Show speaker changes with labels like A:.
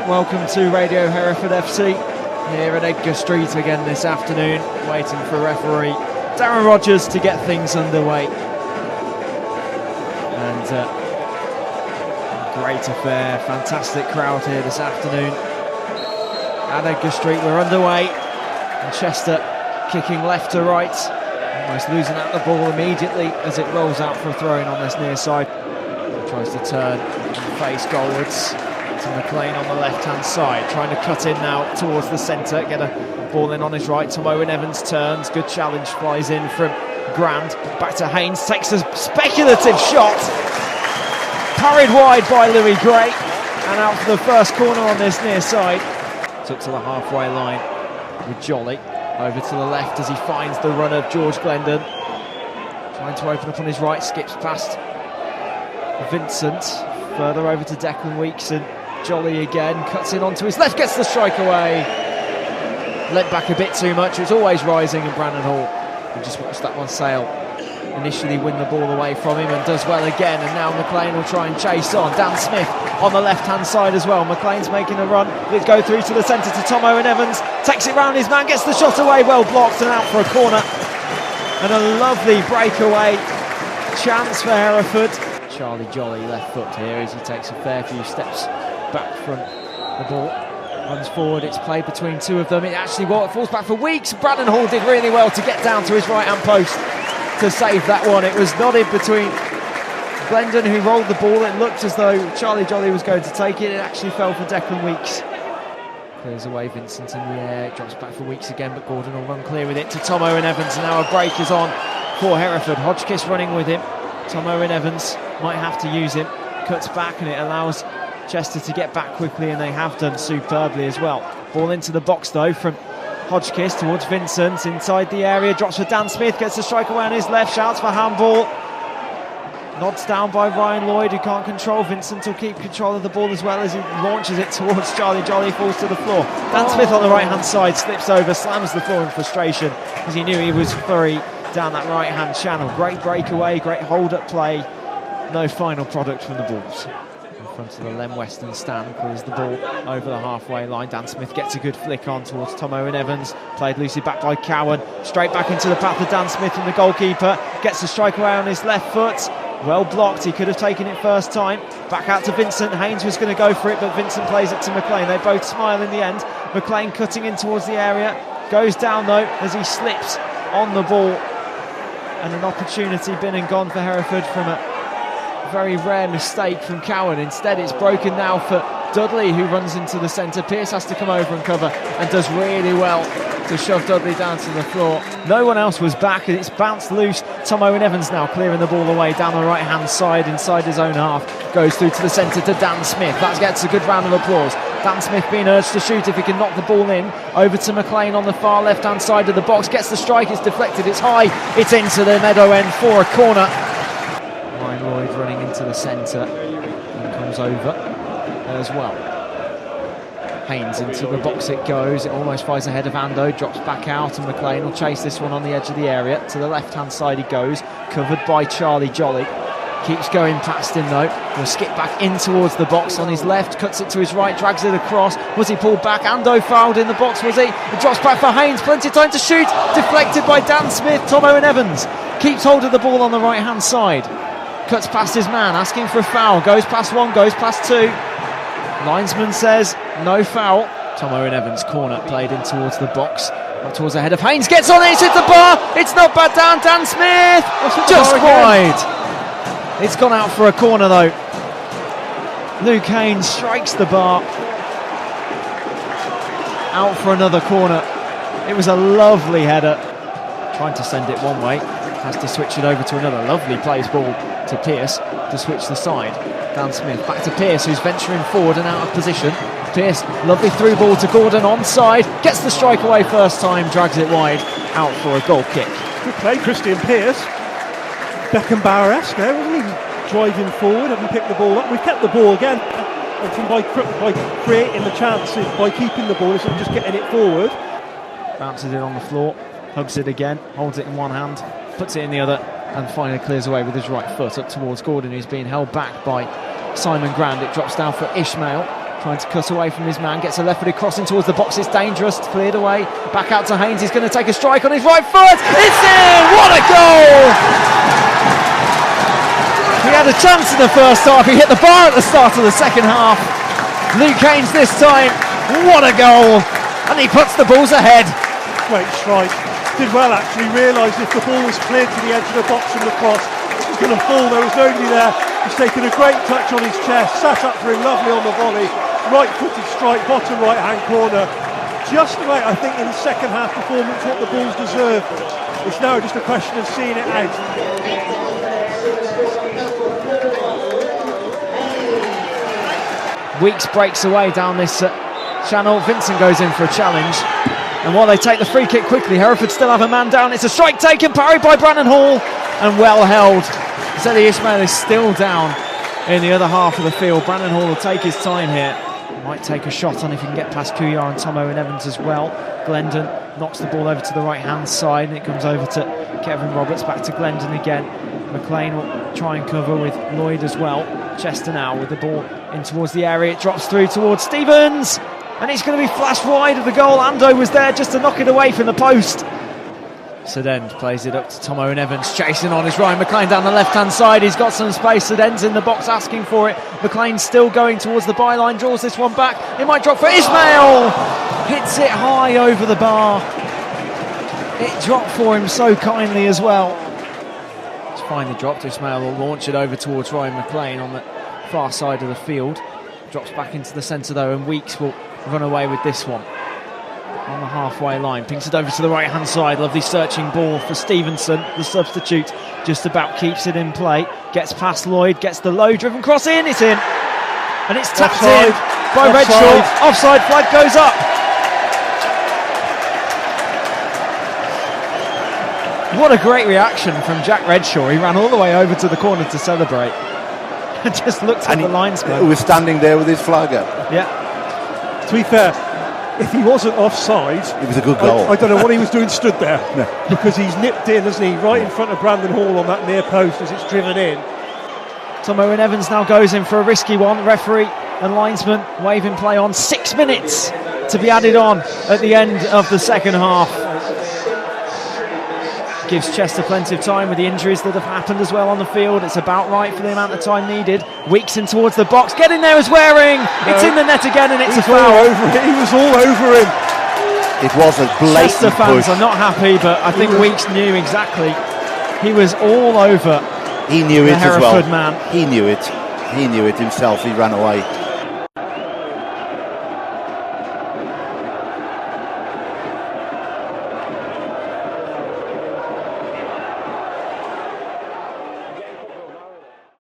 A: welcome to Radio Hereford FC here at Edgar Street again this afternoon, waiting for referee Darren Rogers to get things underway. And great affair, fantastic crowd here this afternoon at Edgar Street. We're underway, and Chester kicking left to right, almost losing out the ball immediately as it rolls out for a throw-in on this near side. Tries to turn and face goalwards to McLean on the left-hand side, trying to cut in now towards the centre, get a ball in on his right. Tom Owen Evans turns, good challenge, flies in from Grand, back to Haines, takes a speculative shot, parried wide by Louis Gray, and out for the first corner on this near side. Took to the halfway line with Jolly, over to the left as he finds the run of George Glendon, trying to open up on his right, skips past Vincent, further over to Declan Weeks, and Jolly again, cuts in onto his left, gets the strike away, led back a bit too much. It was always rising, and Brandon Hall, who just watched that one sail, initially win the ball away from him, and does well again. And now McLean will try and chase on. Dan Smith on the left hand side as well. McLean's making a run, let's go through to the centre to Tom Owen Evans, takes it round his man, gets the shot away, well blocked, and out for a corner. And a lovely breakaway chance for Hereford. Charlie Jolly left foot here as he takes a fair few steps back from the ball, runs forward, it's played between two of them, it actually falls back for Weeks. Brandon Hall did really well to get down to his right hand post to save that one. It was nodded between Glendon, who rolled the ball. It looked as though Charlie Jolly was going to take it, it actually fell for Declan Weeks. Clears away Vincent in the air, it drops back for Weeks again, but Gordon will run clear with it to Tom Owen Evans, and now a break is on for Hereford. Hodgkiss running with him, Tom Owen Evans might have to use him, cuts back, and it allows Chester to get back quickly, and they have done superbly as well. Ball into the box though from Hodgkiss towards Vincent, inside the area, drops for Dan Smith, gets the strike away on his left, shouts for handball. Nods down by Ryan Lloyd, who can't control. Vincent will keep control of the ball as well as he launches it towards Charlie Jolly, falls to the floor. Dan Smith on the right hand side, slips over, slams the floor in frustration as he knew he was free down that right hand channel. Great breakaway, great hold up play, no final product from the Bulls. In front of the Lem Western stand, clears the ball over the halfway line. Dan Smith gets a good flick on towards Tom Owen Evans, played loosely back by Cowan, straight back into the path of Dan Smith, and the goalkeeper gets the strike away on his left foot. Well blocked, he could have taken it first time. Back out to Vincent, Haines was going to go for it, but Vincent plays it to McLean. They both smile in the end. McLean cutting in towards the area, goes down though as he slips on the ball, and an opportunity been and gone for Hereford from a very rare mistake from Cowan. Instead it's broken now for Dudley, who runs into the centre. Pearce has to come over and cover, and does really well to shove Dudley down to the floor. No one else was back, and it's bounced loose. Tom Owen Evans now clearing the ball away down the right hand side inside his own half, goes through to the centre to Dan Smith. That gets a good round of applause. Dan Smith being urged to shoot if he can knock the ball in. Over to McLean on the far left hand side of the box, gets the strike, it's deflected, it's high, it's into the meadow end for a corner. Ryan Lloyd running into the centre and comes over as well. Haines into the box it goes, it almost flies ahead of Ando, drops back out, and McLean will chase this one on the edge of the area. To the left hand side he goes, covered by Charlie Jolly, keeps going past him though, will skip back in towards the box on his left, cuts it to his right, drags it across. Was he pulled back? Ando fouled in the box, was he? It drops back for Haines, plenty of time to shoot, deflected by Dan Smith. Tom Owen Evans keeps hold of the ball on the right hand side, cuts past his man, asking for a foul, goes past one, goes past two. Linesman says no foul. Tom Owen Evans corner played in towards the box, up towards the head of Haines, gets on it, it's hit the bar, it's not bad down, Dan Smith, just wide. It's gone out for a corner though. Luke Haines strikes the bar, out for another corner. It was a lovely header, trying to send it one way, has to switch it over to another. Lovely plays ball to Pearce to switch the side. Dan Smith back to Pearce, who's venturing forward and out of position. Pearce, lovely through ball to Gordon, onside, gets the strike away first time, drags it wide, out for a goal kick.
B: Good play, Christian Pearce. Beckenbauer-esque there, wasn't he? Driving forward, having picked the ball up. We've kept the ball again. I think by creating the chances, by keeping the ball, instead of just getting it forward.
A: Bounces it on the floor, hugs it again, holds it in one hand, puts it in the other, and finally clears away with his right foot up towards Gordon, who's being held back by Simon Grand. It drops down for Ishmael, trying to cut away from his man, gets a left-footed crossing towards the box, it's dangerous, cleared away, back out to Haines, he's going to take a strike on his right foot, it's in, what a goal! He had a chance in the first half, he hit the bar at the start of the second half. Luke Haines this time, what a goal! And he puts the Bulls ahead.
B: Great strike, did well actually, realised if the ball was cleared to the edge of the box from the cross, it was going to fall, there was nobody there. He's taken a great touch on his chest, sat up for him lovely on the volley, right footed strike, bottom right hand corner. Just the way I think in the second half performance what the Bulls deserve. It's now just a question of seeing it out.
A: Weeks breaks away down this channel, Vincent goes in for a challenge, and while they take the free kick quickly, Hereford still have a man down, it's a strike taken, parried by Brandon Hall, and well held. Zeli Ismail is still down in the other half of the field. Brandon Hall will take his time here. Might take a shot on if he can get past Kuyar and Tom Owen-Evans as well. Glendon knocks the ball over to the right-hand side, and it comes over to Kevin Roberts, back to Glendon again. McLean will try and cover with Lloyd as well. Chester now with the ball in towards the area. It drops through towards Stevens, and it's going to be flashed wide of the goal. Ando was there just to knock it away from the post. Sedend plays it up to Tom Owen-Evans, chasing on is Ryan McLean down the left-hand side. He's got some space, Sedend's in the box asking for it. McLean still going towards the byline, draws this one back. It might drop for Ismail! Hits it high over the bar. It dropped for him so kindly as well. It's finally dropped. Ismail will launch it over towards Ryan McLean on the far side of the field. Drops back into the centre though, and Weeks will run away with this one. On the halfway line, pings it over to the right hand side. Lovely searching ball for Stevenson, the substitute, just about keeps it in play, gets past Lloyd, gets the low driven cross in, it's in, and it's tapped in by Redshaw. Offside flag goes up. What a great reaction from Jack Redshaw. He ran all the way over to the corner to celebrate and just looked at the linesman
C: who was standing there with his flag up.
A: Yeah,
B: to be fair, if he wasn't offside,
C: it was a good goal.
B: I don't know what he was doing stood there. No. Because he's nipped in, hasn't he, right in front of Brandon Hall on that near post as it's driven in.
A: Tom Owen-Evans now goes in for a risky one. Referee and linesman waving play on. 6 minutes to be added on at the end of the second half. Gives Chester plenty of time with the injuries that have happened as well on the field. It's about right for the amount of time needed. Weeks in towards the box. Get in there as Waring. It's in the net again, and it's a foul.
B: All over it. He was all over him.
C: It was a blatant
A: Chester fans
C: push.
A: are not happy, but I think Weeks knew exactly. He was all over.
C: He knew it as well.
A: Man.
C: He knew it. He knew it himself. He ran away.